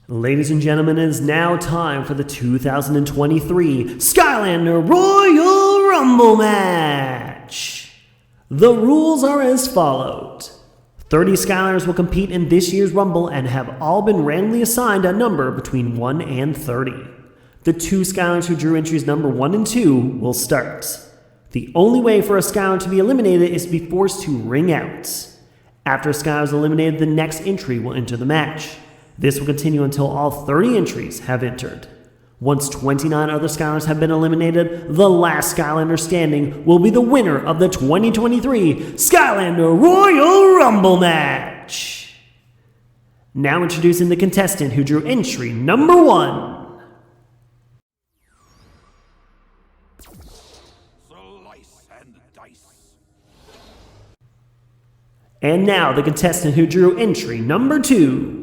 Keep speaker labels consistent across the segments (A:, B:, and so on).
A: Ladies and gentlemen, it is now time for the 2023 Skylander Royal Rumble match. The rules are as follows. 30 Skylanders will compete in this year's Rumble and have all been randomly assigned a number between 1 and 30. The two Skylanders who drew entries number 1 and 2 will start. The only way for a Skylander to be eliminated is to be forced to ring out. After a Skylander is eliminated, the next entry will enter the match. This will continue until all 30 entries have entered. Once 29 other Skylanders have been eliminated, the last Skylander standing will be the winner of the 2023 Skylander Royal Rumble match. Now introducing the contestant who drew entry number 1.
B: Slice and dice.
A: And now the contestant who drew entry number 2.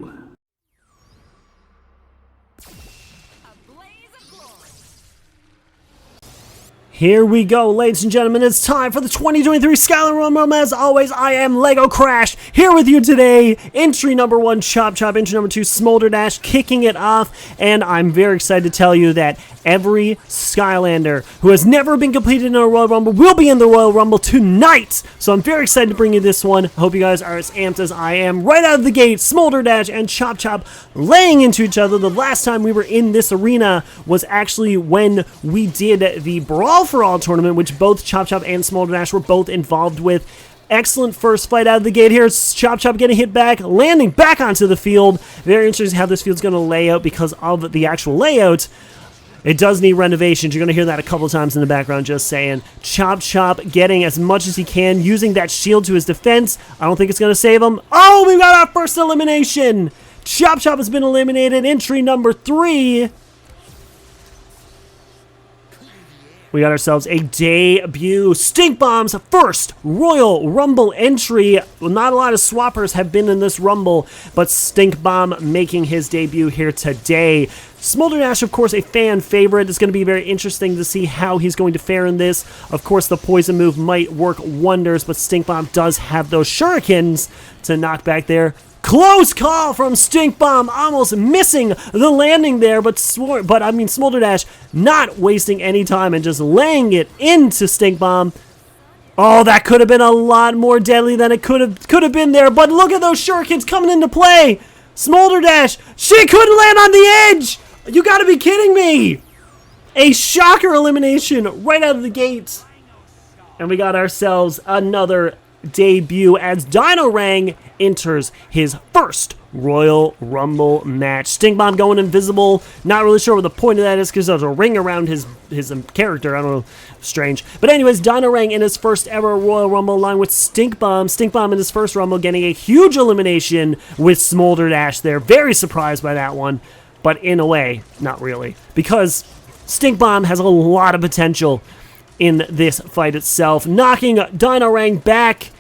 A: Here we go, ladies and gentlemen. It's time for the 2023 Skylander Royal Rumble. As always, I am Lego Crash, here with you today. Entry number 1, Chop Chop. Entry number 2, Smolder Dash, kicking it off. And I'm very excited to tell you that every Skylander who has never been completed in a Royal Rumble will be in the Royal Rumble tonight. So I'm very excited to bring you this one. Hope you guys are as amped as I am. Right out of the gate, Smolder Dash and Chop Chop laying into each other. The last time we were in this arena was actually when we did the Brawl for All tournament, which both Chop Chop and Smolder Dash were both involved with. Excellent first fight out of the gate here. Chop Chop getting hit back, landing back onto the field. Very interesting how this field's going to lay out because of the actual layout. It does need renovations. You're going to hear that a couple times in the background, just saying. Chop Chop getting as much as he can, using that shield to his defense. I don't think it's going to save him. Oh, we got our first elimination. Chop Chop has been eliminated. Entry number 3. We got ourselves a debut. Stink Bomb's first Royal Rumble entry. Well, not a lot of swappers have been in this Rumble, but Stink Bomb making his debut here today. Smolder Dash, of course, a fan favorite. It's going to be very interesting to see how he's going to fare in this. Of course, the poison move might work wonders, but Stink Bomb does have those shurikens to knock back there. Close call from Stink Bomb, almost missing the landing there, but Smolder Dash not wasting any time and just laying it into Stink Bomb. Oh, that could have been a lot more deadly than it could have been there, but look at those shurikens coming into play. Smolder Dash, she couldn't land on the edge. You gotta be kidding me. A shocker elimination right out of the gate. And we got ourselves another debut as Dino Rang enters his first Royal Rumble match. Stink Bomb going invisible. Not really sure what the point of that is because there's a ring around his character. I don't know. Strange. But anyways, Dino Rang in his first ever Royal Rumble along with Stink Bomb. Stink Bomb in his first Rumble getting a huge elimination with Smolder Dash there. Very surprised by that one. But in a way, not really. Because Stink Bomb has a lot of potential in this fight itself, knocking Dino Rang back.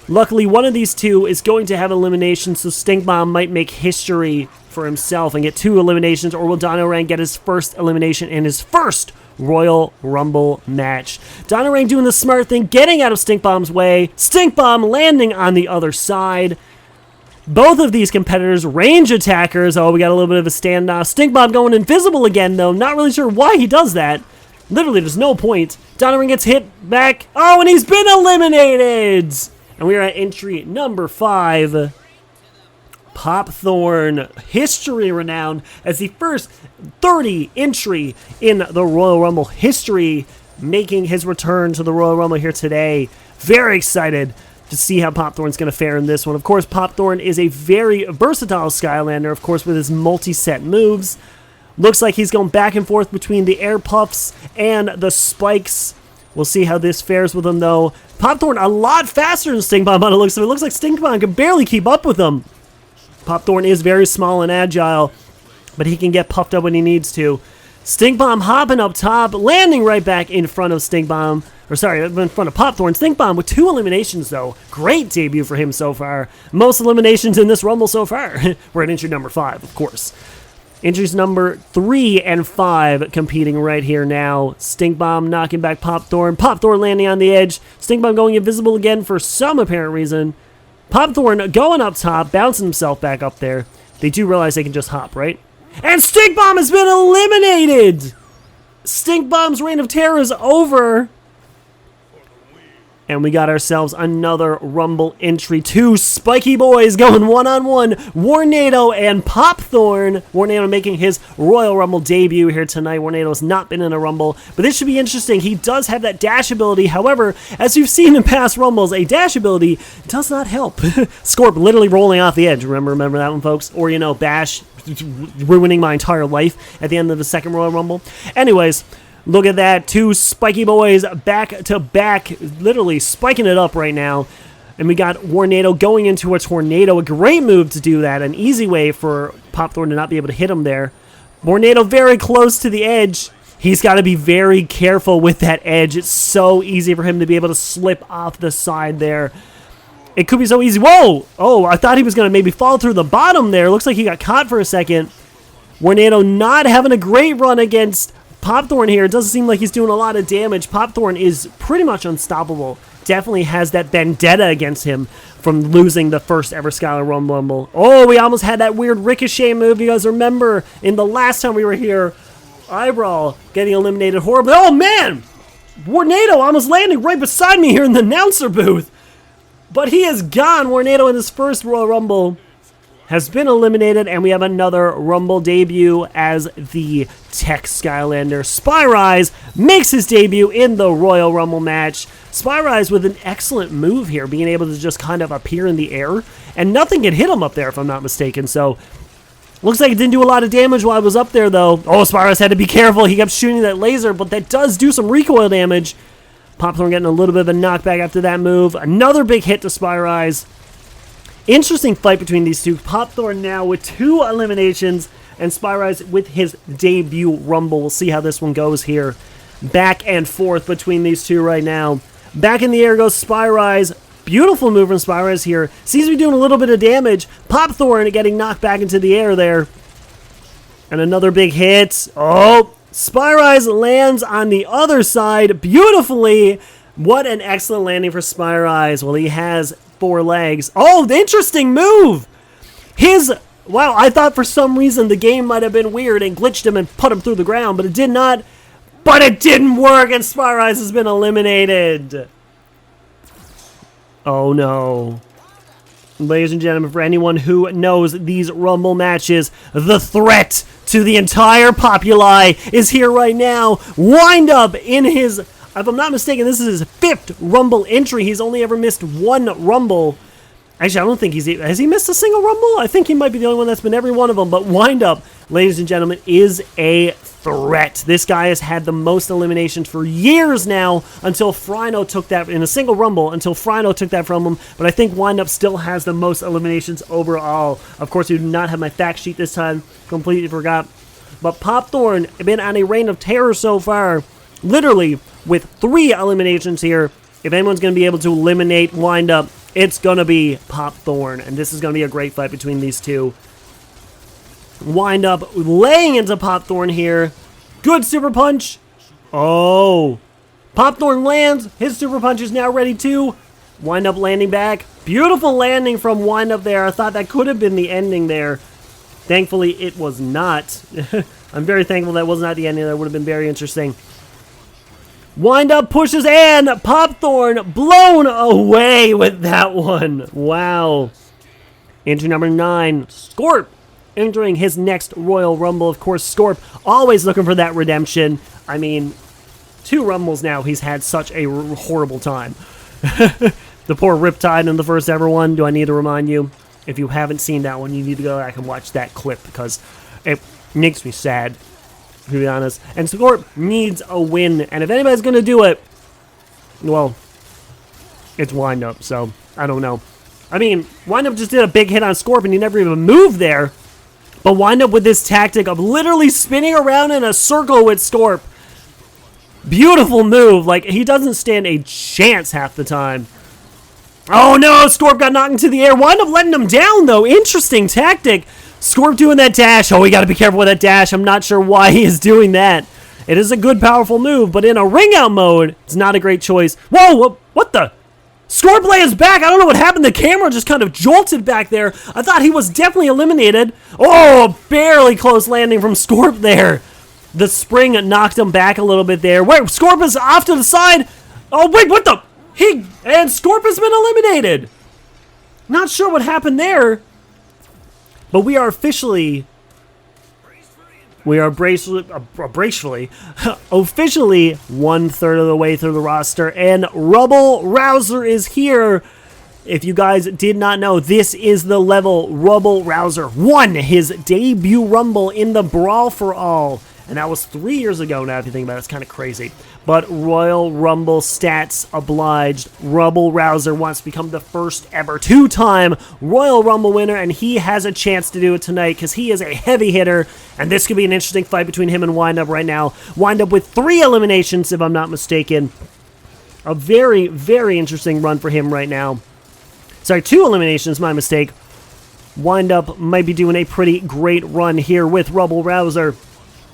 A: Luckily, one of these two is going to have elimination, so Stink Bomb might make history for himself and get 2 eliminations, or will Dino Rang get his first elimination in his first Royal Rumble match. Dino Rang doing the smart thing, getting out of Stink Bomb's way. Stink Bomb landing on the other side. Both of these competitors, range attackers. Oh, we got a little bit of a standoff. Stink Bomb going invisible again, though. Not really sure why he does that. Literally, there's no point. Dino Rang gets hit back. Oh, and he's been eliminated! And we are at entry number 5. Pop Thorn, history renowned as the first 30 entry in the Royal Rumble history, making his return to the Royal Rumble here today. Very excited to see how Pop Thorn's going to fare in this one. Of course, Pop Thorn is a very versatile Skylander, of course, with his multi-set moves. Looks like he's going back and forth between the air puffs and the spikes. We'll see how this fares with him, though. Pop Thorn a lot faster than Stink Bomb on it looks. It looks like Stink Bomb can barely keep up with him. Pop Thorn is very small and agile, but he can get puffed up when he needs to. Stink Bomb hopping up top, landing right back in front of Stink Bomb. Or sorry, in front of Pop Thorn. Stink Bomb with 2 eliminations, though. Great debut for him so far. Most eliminations in this Rumble so far. We're at entry number 5, of course. Entries number 3 and 5 competing right here now. Stink Bomb knocking back Pop Thorn. Pop Thorn landing on the edge. Stink Bomb going invisible again for some apparent reason. Pop Thorn going up top, bouncing himself back up there. they do realize they can just hop, right? And Stink Bomb has been eliminated! Stink Bomb's reign of terror is over. And we got ourselves another Rumble entry. Two spiky boys going one-on-one. Warnado and Popthorn. Warnado making his Royal Rumble debut here tonight. Warnado has not been in a Rumble, but this should be interesting. He does have that dash ability. However, as you've seen in past Rumbles, a dash ability does not help. Scorp literally rolling off the edge. Remember that one, folks? Or, you know, Bash ruining my entire life at the end of the second Royal Rumble. Anyways, look at that. Two spiky boys back to back, literally spiking it up right now. And we got Warnado going into a tornado. A great move to do that. An easy way for Popthorn to not be able to hit him there. Warnado very close to the edge. He's got to be very careful with that edge. It's so easy for him to be able to slip off the side there. It could be so easy. Whoa! Oh, I thought he was going to maybe fall through the bottom there. Looks like he got caught for a second. Warnado not having a great run against Popthorn here. It doesn't seem like he's doing a lot of damage. Popthorn is pretty much unstoppable. Definitely has that vendetta against him from losing the first ever Skylander Royal Rumble. Oh, we almost had that weird ricochet move. You guys remember in the last time we were here, Eyebrow getting eliminated horribly. Oh, man! Warnado almost landing right beside me here in the announcer booth. But he is gone. Warnado in his first Royal Rumble has been eliminated, and we have another Rumble debut as the Tech Skylander. Spyrise makes his debut in the Royal Rumble match. Spyrise with an excellent move here, being able to just kind of appear in the air, and nothing can hit him up there if I'm not mistaken, so looks like it didn't do a lot of damage while I was up there, though. Oh, Spyrise had to be careful. He kept shooting that laser, but that does do some recoil damage. Popthorn getting a little bit of a knockback after that move. Another big hit to Spyrise. Interesting fight between these two. Popthorn now with 2 eliminations, and Spyrise with his debut Rumble. We'll see how this one goes here. Back and forth between these two right now. Back in the air goes Spyrise. Beautiful move from Spyrise here. Seems to be doing a little bit of damage. Popthorn getting knocked back into the air there. And another big hit. Oh, Spyrise lands on the other side beautifully. What an excellent landing for Spyrise. Well, he has 4 legs. Oh, the interesting move. Wow, I thought for some reason the game might have been weird and glitched him and put him through the ground, but it did not. But it didn't work, and Spyrise has been eliminated. Oh, no. Ladies and gentlemen, for anyone who knows these Rumble matches, the threat to the entire populi is here right now. Wind up in his, if I'm not mistaken, this is his 5th Rumble entry. He's only ever missed 1 Rumble. Actually, I don't think has he missed a single Rumble? I think he might be the only one that's been every one of them. But Wind Up, ladies and gentlemen, is a threat. This guy has had the most eliminations for years now until Frino took that in a single Rumble, until Frino took that from him. But I think Wind Up still has the most eliminations overall. Of course, we do not have my fact sheet this time. Completely forgot. But Popthorn been on a reign of terror so far, literally with 3 eliminations here. If anyone's going to be able to eliminate Wind Up, it's going to be Popthorn, and this is going to be a great fight between these two. Wind Up laying into Popthorn here. Good super punch. Oh. Popthorn lands. His super punch is now ready too. Wind Up landing back. Beautiful landing from Wind Up there. I thought that could have been the ending there. Thankfully, it was not. I'm very thankful that was not the ending. That would have been very interesting. Wind Up pushes, and Popthorn blown away with that one. Wow. Entry number 9, Scorp entering his next Royal Rumble. Of course, Scorp always looking for that redemption. I mean, 2 Rumbles now, he's had such a horrible time. The poor Riptide in the first ever one. Do I need to remind you? If you haven't seen that one, you need to go back and watch that clip because it makes me sad, to be honest. And Scorp needs a win, and if anybody's going to do it, well, it's Wind Up, so I don't know. I mean, Wind Up just did a big hit on Scorp, and he never even moved there. But Wind Up with this tactic of literally spinning around in a circle with Scorp. Beautiful move. Like, he doesn't stand a chance half the time. Oh, no, Scorp got knocked into the air. Wind Up letting him down, though. Interesting tactic. Scorp doing that dash. Oh, we got to be careful with that dash. I'm not sure why he is doing that. It is a good, powerful move, but in a ring-out mode, it's not a great choice. Whoa, what the? Scorplay is back. I don't know what happened. The camera just kind of jolted back there. I thought he was definitely eliminated. Oh, barely close landing from Scorp there. The spring knocked him back a little bit there. Wait, Scorp is off to the side. Oh, wait, what the? And Scorp has been eliminated. Not sure what happened there. But we are officially officially 1/3 of the way through the roster, and Rubble Rouser is here. If you guys did not know, this is the level Rubble Rouser won his debut Rumble in the Brawl for All. And that was 3 years ago now, if you think about it. It's kind of crazy. But Royal Rumble stats obliged. Rubble Rouser wants to become the first ever 2-time Royal Rumble winner, and he has a chance to do it tonight because he is a heavy hitter, and this could be an interesting fight between him and Windup right now. Windup with 3 eliminations, if I'm not mistaken. A very, very interesting run for him right now. Sorry, 2 eliminations, my mistake. Windup might be doing a pretty great run here with Rubble Rouser.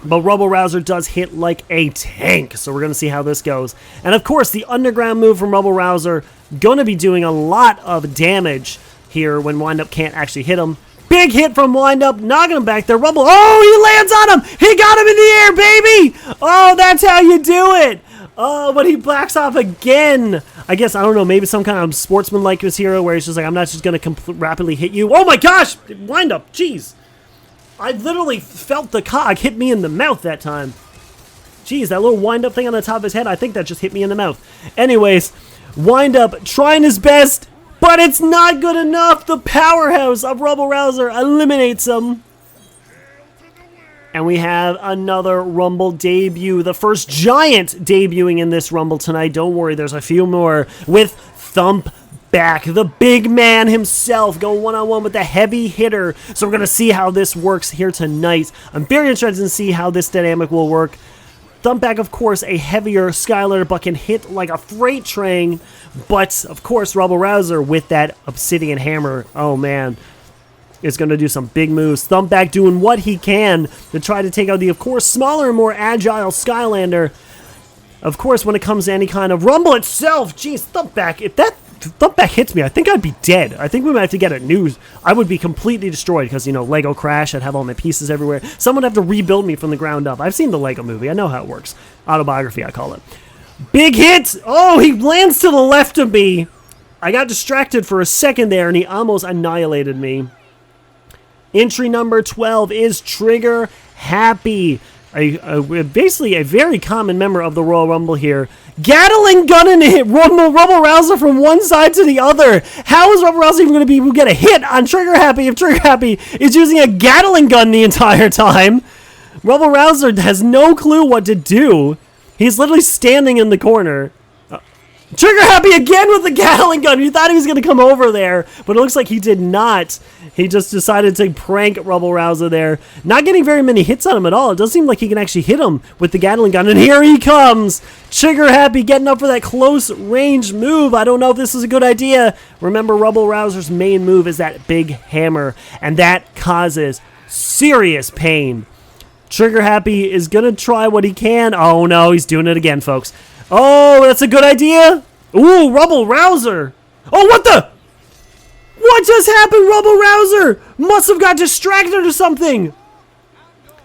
A: But Rubble Rouser does hit like a tank, so we're going to see how this goes. And of course, the underground move from Rubble Rouser going to be doing a lot of damage here when Windup can't actually hit him. Big hit from Windup, knocking him back there. Rubble, oh, he lands on him! He got him in the air, baby! Oh, that's how you do it! Oh, but he backs off again. I guess, I don't know, maybe some kind of sportsman-like hero where he's just like, I'm not just going to rapidly hit you. Oh my gosh! Windup, jeez. I literally felt the cog hit me in the mouth that time. Jeez, that little wind-up thing on the top of his head, I think that just hit me in the mouth. Anyways, Wind-up trying his best, but it's not good enough. The powerhouse of Rubble Rouser eliminates him. And we have another Rumble debut. The first giant debuting in this Rumble tonight. Don't worry, there's a few more with Thump back, the big man himself, going one-on-one with the heavy hitter. So we're going to see how this works here tonight. I'm very interested to see how this dynamic will work. Thumpback, of course, a heavier Skylander, but can hit like a freight train. But, of course, Rubble Rouser with that obsidian hammer, oh man, is going to do some big moves. Thumpback doing what he can to try to take out the, of course, smaller and more agile Skylander. Of course, when it comes to any kind of Rumble itself, geez, Thumpback, if that Thumpback hits me, I think I'd be dead. I think we might have to get a news. I would be completely destroyed because, you know, Lego crash. I'd have all my pieces everywhere. Someone would have to rebuild me from the ground up. I've seen the Lego movie. I know how it works. Autobiography, I call it. Big hit! Oh, he lands to the left of me. I got distracted for a second there, and he almost annihilated me. Entry number 12 is Trigger Happy. Basically a very common member of the Royal Rumble here. Gatling gun and hit Rubble Rouser from one side to the other. How is Rubble Rouser even going to be able to get a hit on Trigger Happy if Trigger Happy is using a Gatling gun the entire time? Rubble Rouser has no clue what to do. He's literally standing in the corner. Trigger Happy again with the Gatling gun. You thought he was going to come over there, but it looks like he did not. He just decided to prank Rubble Rouser there. Not getting very many hits on him at all. It does seem like he can actually hit him with the Gatling gun, and here he comes. Trigger Happy getting up for that close range move. I don't know if this is a good idea. Remember, Rubble Rouser's main move is that big hammer, and that causes serious pain. Trigger Happy is going to try what he can. Oh no, he's doing it again, folks. Oh, that's a good idea. Ooh, Rubble Rouser. Oh, what the? What just happened? Rubble Rouser must have got distracted or something.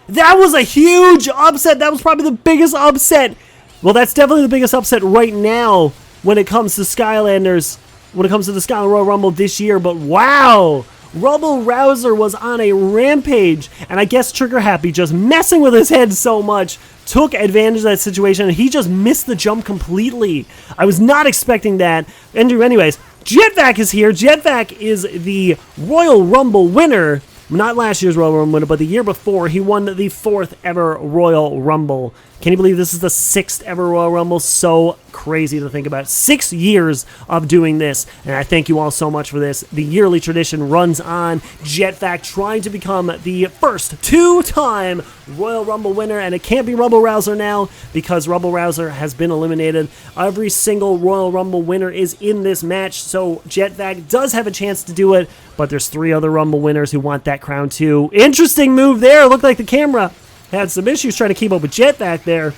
A: That was a huge upset. That was probably the biggest upset. Well, that's definitely the biggest upset right now when it comes to Skylanders, when it comes to the Skylander Royal Rumble this year. But wow, Rubble Rouser was on a rampage, and I guess Trigger Happy just messing with his head so much took advantage of that situation, and he just missed the jump completely. I was not expecting that. Anyways, Jetvac is here. Jetvac is the Royal Rumble winner. Not last year's Royal Rumble winner, but the year before. He won the 4th ever Royal Rumble. Can you believe this is the 6th ever Royal Rumble? So crazy to think about. 6 years of doing this, and I thank you all so much for this. The yearly tradition runs on. Jetvac trying to become the first 2-time Royal Rumble winner, and it can't be Rubble Rouser now because Rubble Rouser has been eliminated. Every single Royal Rumble winner is in this match, so Jetvac does have a chance to do it, but there's 3 other Rumble winners who want that crown too. Interesting move there. Looked like the camera had some issues trying to keep up with Jetvac there.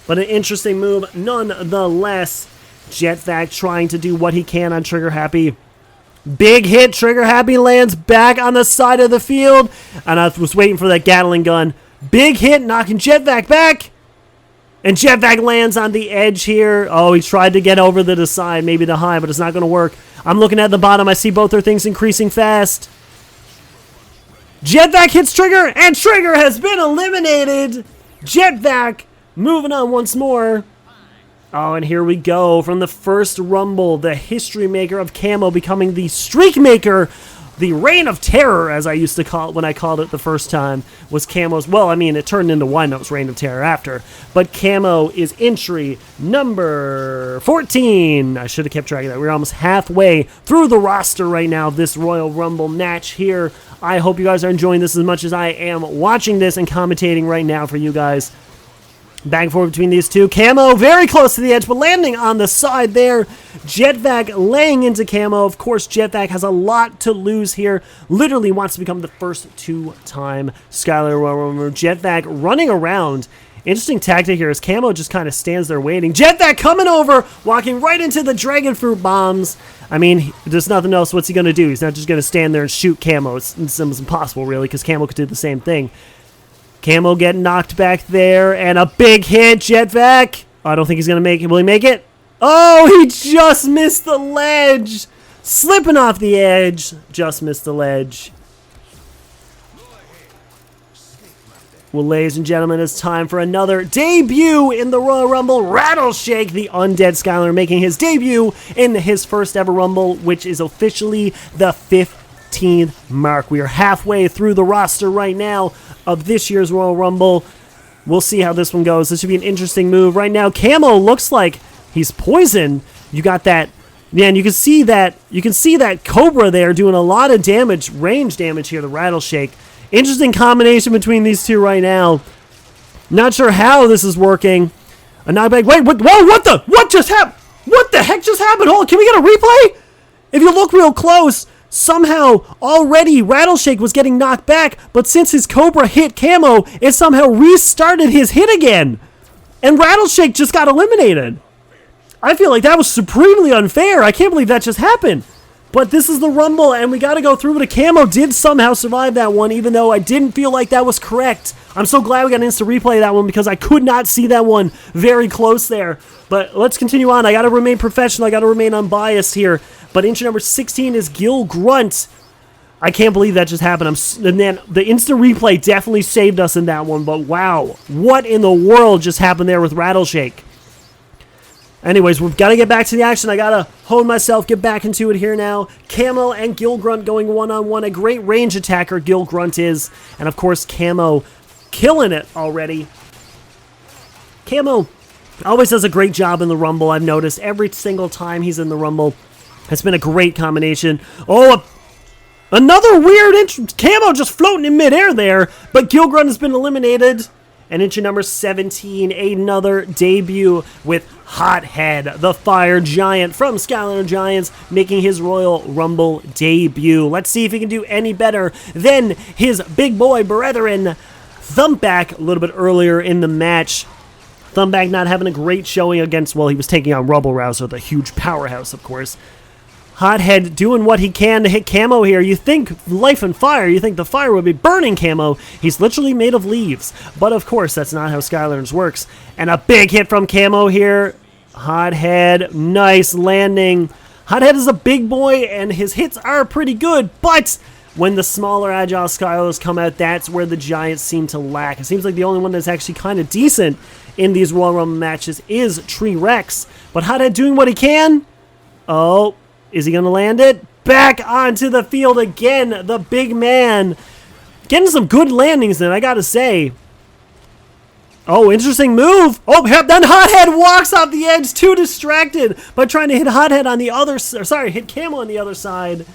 A: But an interesting move nonetheless. Jetvac trying to do what he can on Trigger Happy. Big hit. Trigger Happy lands back on the side of the field. And I was waiting for that Gatling gun. Big hit, knocking Jetvac back. And Jetvac lands on the edge here. Oh, he tried to get over the side, maybe the high, but it's not going to work. I'm looking at the bottom. I see both their things increasing fast. Jetvac hits Trigger, and Trigger has been eliminated. Jetvac moving on once more. Oh, and here we go. From the first Rumble, the history maker of Camo becoming the streak maker. The Reign of Terror, as I used to call it when I called it the first time, was Camo's. Well, I mean, it turned into Wino's Reign of Terror after. But Camo is entry number 14. I should have kept track of that. We're almost halfway through the roster right now of this Royal Rumble match here. I hope you guys are enjoying this as much as I am watching this and commentating right now for you guys. Back and forth between these two. Camo very close to the edge, but landing on the side there. Jetvac laying into Camo. Of course, Jetvac has a lot to lose here. Literally wants to become the first two-time Skylander Royal Rumble. Jetvac running around. Interesting tactic here as Camo just kind of stands there waiting. Jetvac coming over, walking right into the Dragon Fruit bombs. I mean, there's nothing else. What's he going to do? He's not just going to stand there and shoot Camo. It's impossible, really, because Camo could do the same thing. Camo getting knocked back there, and a big hit, Jetvac. Oh, I don't think he's going to make it. Will he make it? Oh, he just missed the ledge. Slipping off the edge. Just missed the ledge. Well, ladies and gentlemen, it's time for another debut in the Royal Rumble. Rattleshake, the Undead Skylander, making his debut in his first ever Rumble, which is officially the 15th mark. We are halfway through the roster right now of this year's Royal Rumble. We'll see how this one goes. This should be an interesting move. Right now, Camo looks like he's poisoned. You got that, man, you can see that Cobra there doing a lot of damage, range damage here, the Rattleshake. Interesting combination between these two right now. Not sure how this is working. A knockback. Wait, what just happened? What the heck just happened? Hold on, can we get a replay? If you look real close, somehow already Rattleshake was getting knocked back, but since his Cobra hit Camo, it somehow restarted his hit again. And Rattleshake just got eliminated. I feel like that was supremely unfair. I can't believe that just happened. But this is the Rumble, and we got to go through it. Camo did somehow survive that one, even though I didn't feel like that was correct. I'm so glad we got an instant replay of that one because I could not see that one very close there. But let's continue on. I got to remain professional. I got to remain unbiased here. But entry number 16 is Gil Grunt. I can't believe that just happened. And then the instant replay definitely saved us in that one. But wow, what in the world just happened there with Rattleshake? Anyways, we've got to get back to the action. I got to hone myself, get back into it here now. Camo and Gil Grunt going one-on-one. A great range attacker, Gil Grunt is. And, of course, Camo killing it already. Camo always does a great job in the Rumble, I've noticed. Every single time he's in the Rumble, it's been a great combination. Oh, another weird Camo just floating in midair there. But Gil Grunt has been eliminated. And entry number 17, another debut with Hothead, the fire giant from Skylander Giants, making his Royal Rumble debut. Let's see if he can do any better than his big boy brethren, Thumpback, a little bit earlier in the match. Thumpback not having a great showing against, well, he was taking on Rubble Rouser, the huge powerhouse, of course. Hothead doing what he can to hit Camo here. You think life and fire, you think the fire would be burning Camo. He's literally made of leaves. But of course, that's not how Skylanders works. And a big hit from Camo here. Hothead, nice landing. Hothead is a big boy and his hits are pretty good, but when the smaller agile Skylanders come out, that's where the Giants seem to lack. It seems like the only one that's actually kind of decent in these Royal Rumble matches is Tree Rex. But Hothead doing what he can. Oh, is he going to land it? Back onto the field again, the big man. Getting some good landings then, I got to say. Oh, interesting move. Oh, then Hothead walks off the edge, too distracted by trying to hit Hothead on the other side. Sorry, hit Camo on the other side.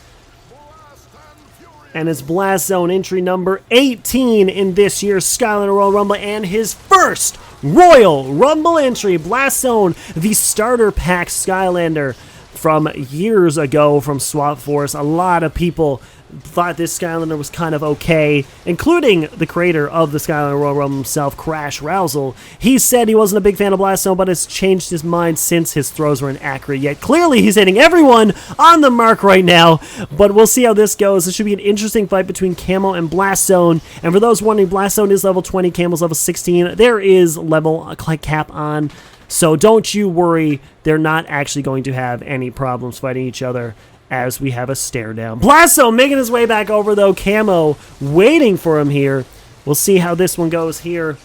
A: And it's Blast Zone entry number 18 in this year's Skylander Royal Rumble and his first Royal Rumble entry. Blast Zone, the starter pack Skylander from years ago from Swap Force. A lot of people thought this Skylander was kind of okay, including the creator of the Skylander Royal Rumble himself, Crash Rousel. He said he wasn't a big fan of Blast Zone, but has changed his mind since his throws were inaccurate. Yet clearly he's hitting everyone on the mark right now, but we'll see how this goes. This should be an interesting fight between Camo and Blast Zone, and for those wondering, Blast Zone is level 20, Camo's level 16. There is level cap on, so don't you worry, they're not actually going to have any problems fighting each other, as we have a stare down. Blast Zone making his way back over, though. Camo waiting for him here. We'll see how this one goes here.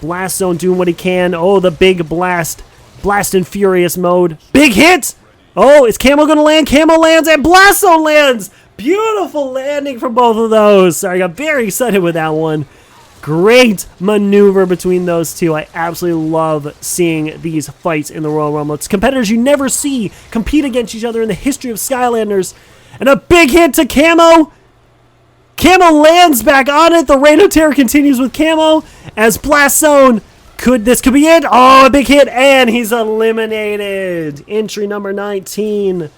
A: Blast Zone doing what he can. Oh, the big blast. Blast and Furious mode. Big hit! Oh, is Camo going to land? Camo lands and Blast Zone lands! Beautiful landing from both of those. Sorry, I got very excited with that one. Great maneuver between those two. I absolutely love seeing these fights in the Royal Rumble. It's competitors you never see compete against each other in the history of Skylanders. And a big hit to Camo. Camo lands back on it. The Reign of Terror continues with Camo as Blast Zone. This could be it. Oh, a big hit, and he's eliminated. Entry number 19.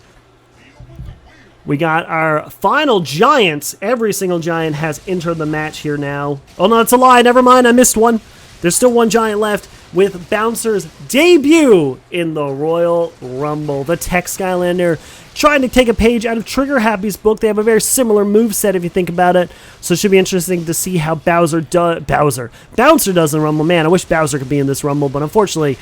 A: We got our final giants. Every single giant has entered the match here now. Oh, no, it's a lie. Never mind. I missed one. There's still one giant left with Bouncer's debut in the Royal Rumble. The Tech Skylander trying to take a page out of Trigger Happy's book. They have a very similar moveset if you think about it. So it should be interesting to see how Bouncer does in the Rumble. Man, I wish Bowser could be in this Rumble, but unfortunately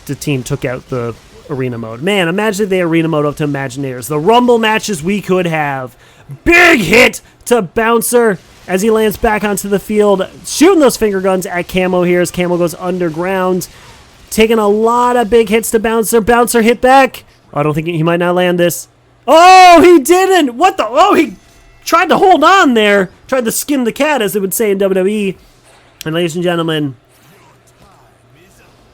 A: the team took out the arena mode. Man, imagine if they arena mode up to Imagineers. The Rumble matches we could have. Big hit to Bouncer as he lands back onto the field, shooting those finger guns at Camo here as Camo goes underground. Taking a lot of big hits to Bouncer. Bouncer hit back. Oh, I don't think he might not land this. Oh, he didn't. What the? Oh, he tried to hold on there. Tried to skin the cat, as they would say in WWE. And ladies and gentlemen,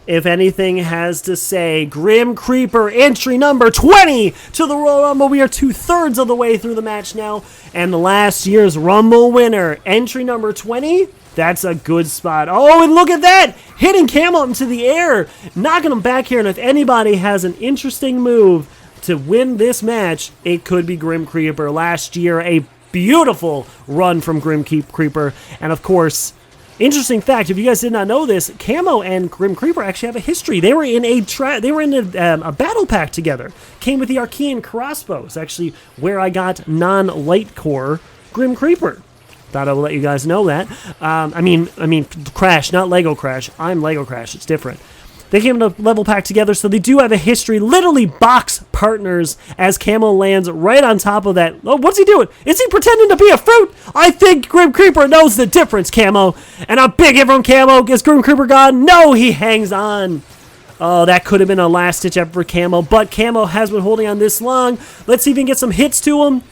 A: if anything has to say, Grim Creeper, entry number 20 to the Royal Rumble. We are 2/3 of the way through the match now. And last year's Rumble winner, entry number 20. That's a good spot. Oh, and look at that! Hitting Camo into the air, knocking him back here. And if anybody has an interesting move to win this match, it could be Grim Creeper. Last year, a beautiful run from Grim Creeper. And of course, interesting fact, if you guys did not know this, Camo and Grim Creeper actually have a history. They were in a battle pack together. Came with the Archean crossbows, actually where I got non-light core Grim Creeper. Thought I would let you guys know that. I mean Crash, not Lego Crash. I'm Lego Crash. It's different. They came in a level pack together, so they do have a history. Literally box partners as Camo lands right on top of that. Oh, what's he doing? Is he pretending to be a fruit? I think Grim Creeper knows the difference, Camo. And a big hit from Camo. Is Grim Creeper gone? No, he hangs on. Oh, that could have been a last-ditch effort for Camo, but Camo has been holding on this long. Let's see if we can get some hits to him.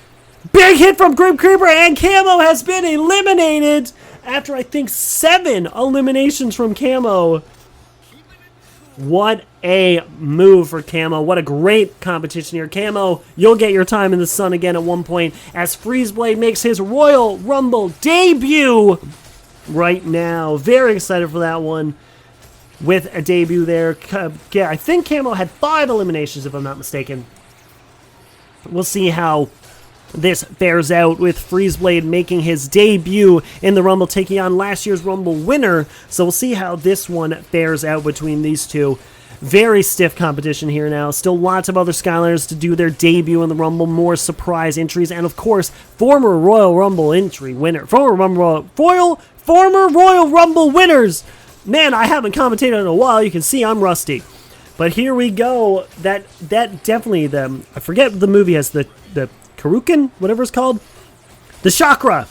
A: Big hit from Grim Creeper, and Camo has been eliminated after, I think, 7 eliminations from Camo. What a move for Camo. What a great competition here. Camo, you'll get your time in the sun again at one point as Freezeblade makes his Royal Rumble debut right now. Very excited for that one with a debut there. Yeah, I think Camo had 5 eliminations if I'm not mistaken. We'll see how this bears out with Freezeblade making his debut in the Rumble, taking on last year's Rumble winner. So we'll see how this one bears out between these two. Very stiff competition here now. Still lots of other Skylanders to do their debut in the Rumble. More surprise entries. And of course, former Royal Rumble entry winner. Former Royal Rumble winners. Man, I haven't commentated in a while. You can see I'm rusty. But here we go. That definitely, I forget what the movie has, the Karuken, whatever it's called. The Chakra.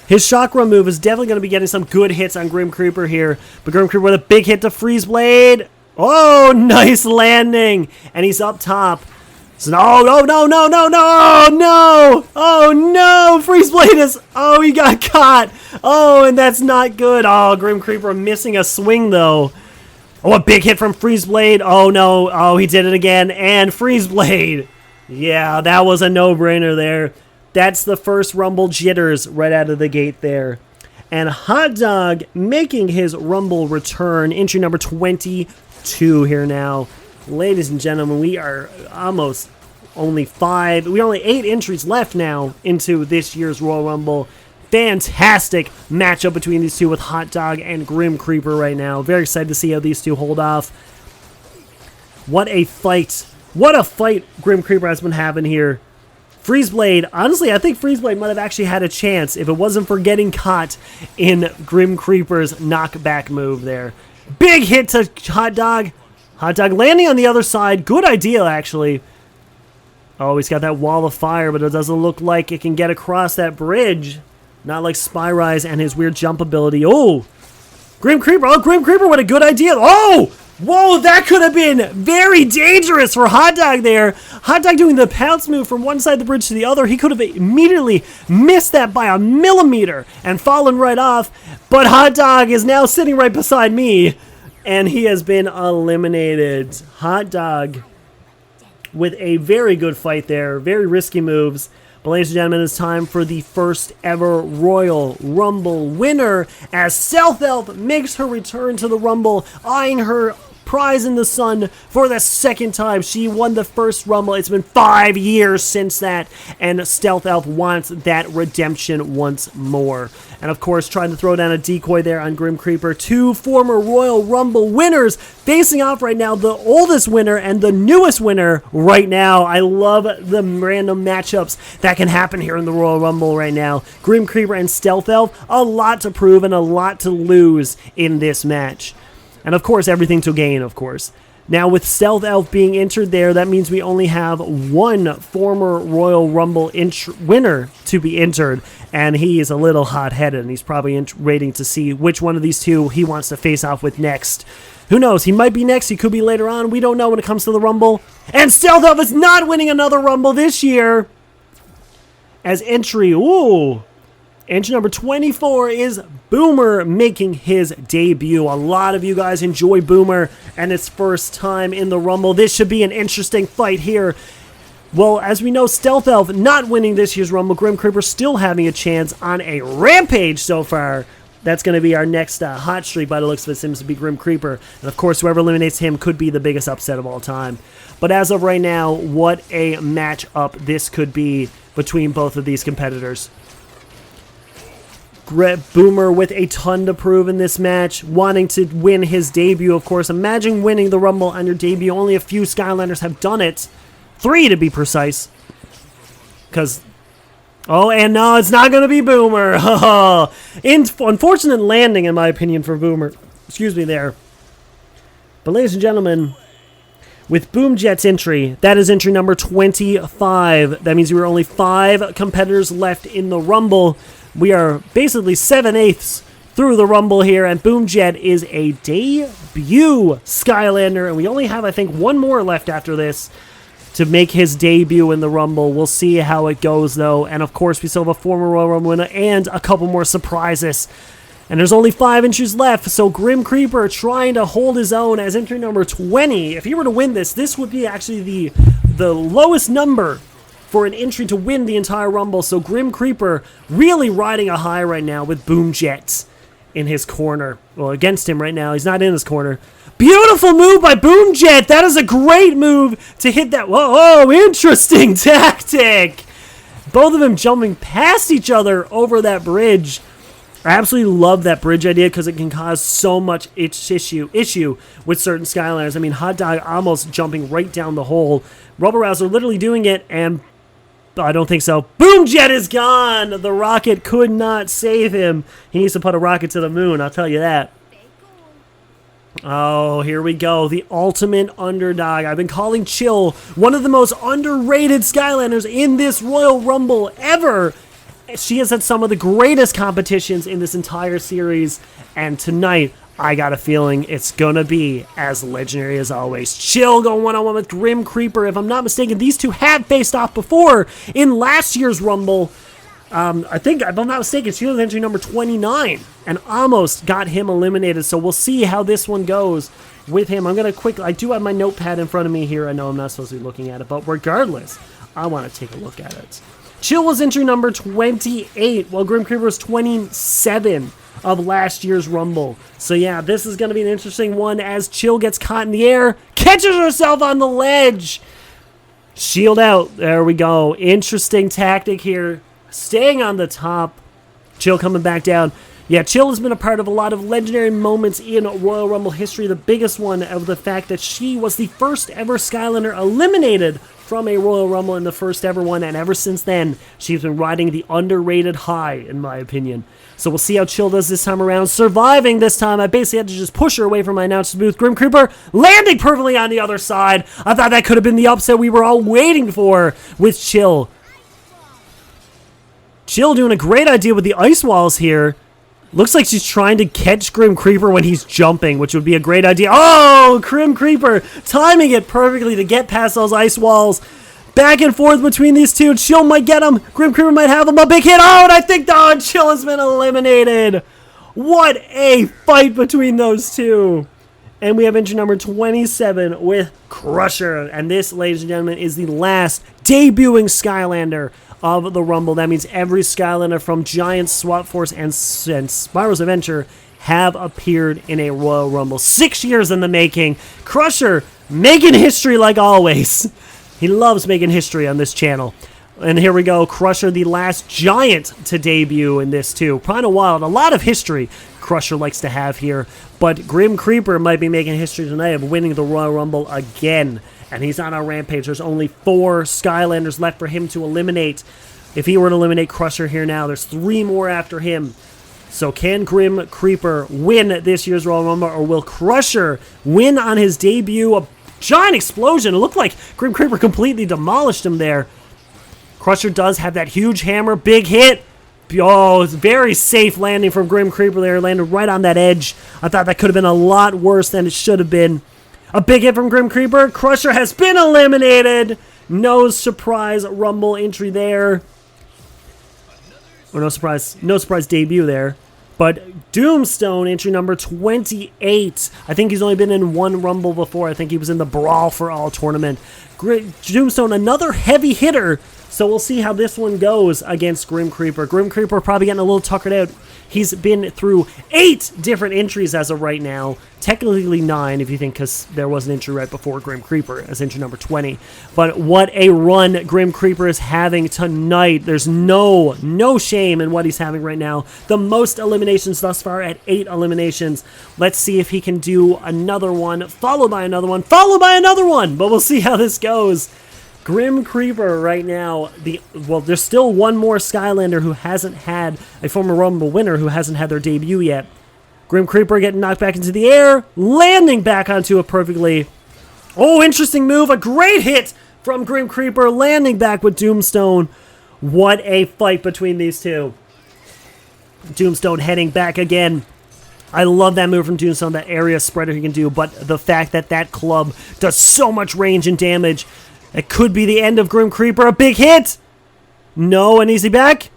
A: His Chakra move is definitely going to be getting some good hits on Grim Creeper here. But Grim Creeper with a big hit to Freezeblade. Oh, nice landing. And he's up top. So no. Oh, no. Freezeblade is, he got caught. Oh, and that's not good. Oh, Grim Creeper missing a swing, though. Oh, a big hit from Freezeblade. Oh, no. Oh, he did it again. And Freezeblade. Yeah, that was a no-brainer there. That's the first Rumble jitters right out of the gate there. And Hot Dog making his Rumble return. Entry number 22 here now. Ladies and gentlemen, we are almost only 8 entries left now into this year's Royal Rumble. Fantastic matchup between these two with Hot Dog and Grim Creeper right now. Very excited to see how these two hold off. What a fight. What a fight Grim Creeper has been having here. Freezeblade, honestly, I think Freezeblade might have actually had a chance if it wasn't for getting caught in Grim Creeper's knockback move there. Big hit to Hot Dog. Hot Dog landing on the other side. Good idea, actually. Oh, he's got that wall of fire, but it doesn't look like it can get across that bridge. Not like Spyrise and his weird jump ability. Oh, Grim Creeper. Oh, Grim Creeper, what a good idea. Oh, whoa, that could have been very dangerous for Hot Dog there. Hot Dog doing the pounce move from one side of the bridge to the other. He could have immediately missed that by a millimeter and fallen right off. But Hot Dog is now sitting right beside me, and he has been eliminated. Hot Dog with a very good fight there. Very risky moves. But ladies and gentlemen, it's time for the first ever Royal Rumble winner as Stealth Elf makes her return to the Rumble, eyeing her prize in the sun for the second time. She won the first Rumble. It's been 5 years since that, and Stealth Elf wants that redemption once more. And of course, trying to throw down a decoy there on Grim Creeper. 2 former Royal Rumble winners facing off right now. The oldest winner and the newest winner right now. I love the random matchups that can happen here in the Royal Rumble right now. Grim Creeper and Stealth Elf, a lot to prove and a lot to lose in this match. And of course, everything to gain, of course. Now, with Stealth Elf being entered there, that means we only have 1 former Royal Rumble winner to be entered. And he is a little hot-headed, and he's probably waiting to see which one of these two he wants to face off with next. Who knows? He might be next. He could be later on. We don't know when it comes to the Rumble. And Stealth Elf is not winning another Rumble this year. As entry, entry number 24 is Boomer making his debut. A lot of you guys enjoy Boomer and its first time in the Rumble. This should be an interesting fight here. Well, as we know, Stealth Elf not winning this year's Rumble. Grim Creeper still having a chance on a rampage so far. That's going to be our next hot streak by the looks of it. Seems to be Grim Creeper. And of course, whoever eliminates him could be the biggest upset of all time. But as of right now, what a matchup this could be between both of these competitors. Boomer with a ton to prove in this match, wanting to win his debut, of course. Imagine winning the Rumble on your debut. Only a few Skylanders have done it. 3 to be precise. Oh, and no, it's not going to be Boomer. Unfortunate landing, in my opinion, for Boomer. Excuse me there. But ladies and gentlemen, with Boomjet's entry, that is entry number 25. That means there were only 5 competitors left in the Rumble. We are basically 7/8 through the Rumble here, and Boomjet is a debut Skylander, and we only have, I think, 1 more left after this to make his debut in the Rumble. We'll see how it goes, though, and of course, we still have a former Royal Rumble winner and a couple more surprises. And there's only 5 entries left, so Grim Creeper trying to hold his own as entry number 20. If he were to win this, this would be actually the lowest number for an entry to win the entire Rumble. So Grim Creeper really riding a high right now with Boomjet in his corner. Well, against him right now. He's not in his corner. Beautiful move by Boomjet. That is a great move to hit that. Whoa, interesting tactic. Both of them jumping past each other over that bridge. I absolutely love that bridge idea because it can cause so much issue with certain Skylanders. I mean, Hot Dog almost jumping right down the hole. Rubber Rouser literally doing it, and I don't think so. Boomjet is gone! The rocket could not save him. He needs to put a rocket to the moon, I'll tell you that. Oh, here we go. The ultimate underdog. I've been calling Chill one of the most underrated Skylanders in this Royal Rumble ever. She has had some of the greatest competitions in this entire series, and tonight, I got a feeling it's gonna be as legendary as always. Chill going one-on-one with Grim Creeper. If I'm not mistaken, these two have faced off before in last year's Rumble. I think, if I'm not mistaken, she was entry number 29 and almost got him eliminated. So we'll see how this one goes with him. I'm gonna I do have my notepad in front of me here. I know I'm not supposed to be looking at it, but regardless, I want to take a look at it. Chill was entry number 28, while Grim Creeper was 27 of last year's Rumble. So yeah, this is going to be an interesting one as Chill gets caught in the air, catches herself on the ledge. Shield out. There we go. Interesting tactic here. Staying on the top. Chill coming back down. Yeah, Chill has been a part of a lot of legendary moments in Royal Rumble history. The biggest one of the fact that she was the first ever Skylander eliminated from a Royal Rumble in the first ever one, and ever since then, she's been riding the underrated high, in my opinion. So we'll see how Chill does this time around. Surviving this time, I basically had to just push her away from my announcer's booth. Grim Creeper landing perfectly on the other side. I thought that could have been the upset we were all waiting for with Chill. Chill doing a great idea with the ice walls here. Looks like she's trying to catch Grim Creeper when he's jumping, which would be a great idea. Oh, Grim Creeper timing it perfectly to get past those ice walls. Back and forth between these two. Chill might get him. Grim Creeper might have him. A big hit. Oh, and I think Chill has been eliminated. What a fight between those two. And we have entry number 27 with Crusher. And this, ladies and gentlemen, is the last debuting Skylander of the Rumble. That means every Skylander from Giant, SWAT Force, and Spyro's Adventure have appeared in a Royal Rumble. 6 years in the making. Crusher making history like always. He loves making history on this channel. And here we go. Crusher, the last Giant to debut in this too. Primal Wild, a lot of history Crusher likes to have here. But Grim Creeper might be making history tonight of winning the Royal Rumble again. And he's on our rampage. There's only 4 Skylanders left for him to eliminate. If he were to eliminate Crusher here now, there's 3 more after him. So can Grim Creeper win this year's Royal Rumble, or will Crusher win on his debut? A giant explosion. It looked like Grim Creeper completely demolished him there. Crusher does have that huge hammer. Big hit. Oh, it's very safe landing from Grim Creeper there. Landed right on that edge. I thought that could have been a lot worse than it should have been. A big hit from Grim Creeper. Crusher has been eliminated. No surprise Rumble entry there. Or no surprise debut there. But Doomstone, entry number 28. I think he's only been in 1 Rumble before. I think he was in the Brawl for All tournament. Doomstone, another heavy hitter. So we'll see how this one goes against Grim Creeper. Grim Creeper probably getting a little tuckered out. He's been through 8 different entries as of right now. Technically 9 if you think, because there was an entry right before Grim Creeper as entry number 20. But what a run Grim Creeper is having tonight. There's no shame in what he's having right now. The most eliminations thus far at 8 eliminations. Let's see if he can do another one, followed by another one, followed by another one. But we'll see how this goes. Grim Creeper right now, there's still one more Skylander who hasn't had a former Rumble winner who hasn't had their debut yet. Grim Creeper getting knocked back into the air, landing back onto it perfectly. Oh, interesting move, a great hit from Grim Creeper, landing back with Doomstone. What a fight between these two. Doomstone heading back again. I love that move from Doomstone, that area spreader he can do, but the fact that that club does so much range and damage, it could be the end of Grim Creeper. A big hit. No, an easy back.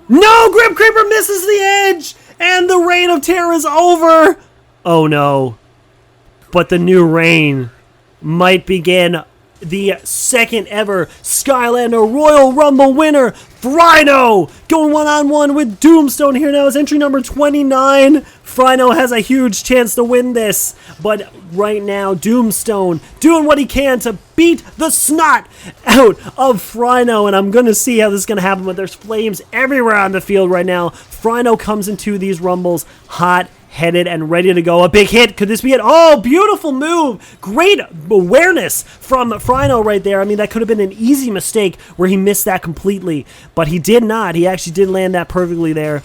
A: No, Grim Creeper misses the edge. And the reign of terror is over. Oh, no. But the new reign might begin. The second ever Skylander Royal Rumble winner, Frino, going one-on-one with Doomstone here now is entry number 29. Frino has a huge chance to win this, but right now Doomstone doing what he can to beat the snot out of Frino, and I'm going to see how this is going to happen, but there's flames everywhere on the field right now. Frino comes into these Rumbles hot, headed and ready to go. A big hit. Could this be it? Oh, beautiful move. Great awareness from Frino right there. I mean, that could have been an easy mistake where he missed that completely, but he did not. He actually did land that perfectly there.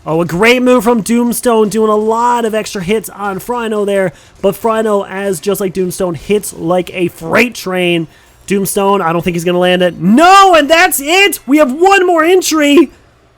A: Oh, a great move from Doomstone, doing a lot of extra hits on Frino there, but Frino, as just like Doomstone, hits like a freight train. Doomstone, I don't think he's going to land it. No, and that's it. We have one more entry.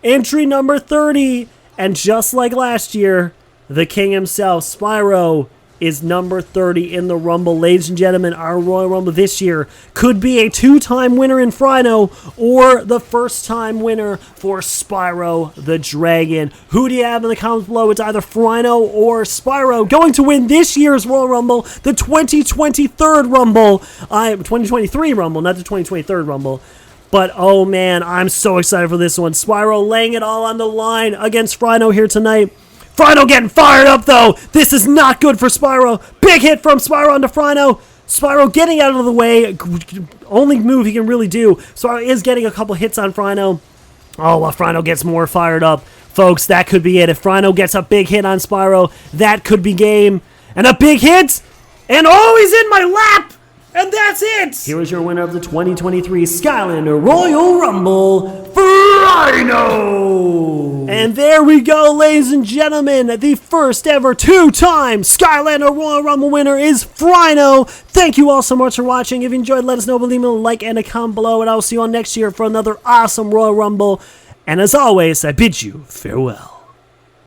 A: Entry number 30, and just like last year, the king himself, Spyro, is number 30 in the Rumble. Ladies and gentlemen, our Royal Rumble this year could be a 2-time winner in Frino or the first-time winner for Spyro the Dragon. Who do you have in the comments below? It's either Frino or Spyro going to win this year's Royal Rumble, the 2023 Rumble, not the 2023 Rumble. But, oh man, I'm so excited for this one. Spyro laying it all on the line against Frino here tonight. Frino getting fired up, though. This is not good for Spyro. Big hit from Spyro onto Frino. Spyro getting out of the way. Only move he can really do. Spyro is getting a couple hits on Frino. Oh, well, Frino gets more fired up. Folks, that could be it. If Frino gets a big hit on Spyro, that could be game. And a big hit! And oh, he's in my lap! And that's it! Here is your winner of the 2023 Skylander Royal Rumble, Frino! And there we go, ladies and gentlemen. The first ever two-time Skylander Royal Rumble winner is Frino. Thank you all so much for watching. If you enjoyed, let us know. Leave me a like and a comment below. And I will see you all next year for another awesome Royal Rumble. And as always, I bid you farewell.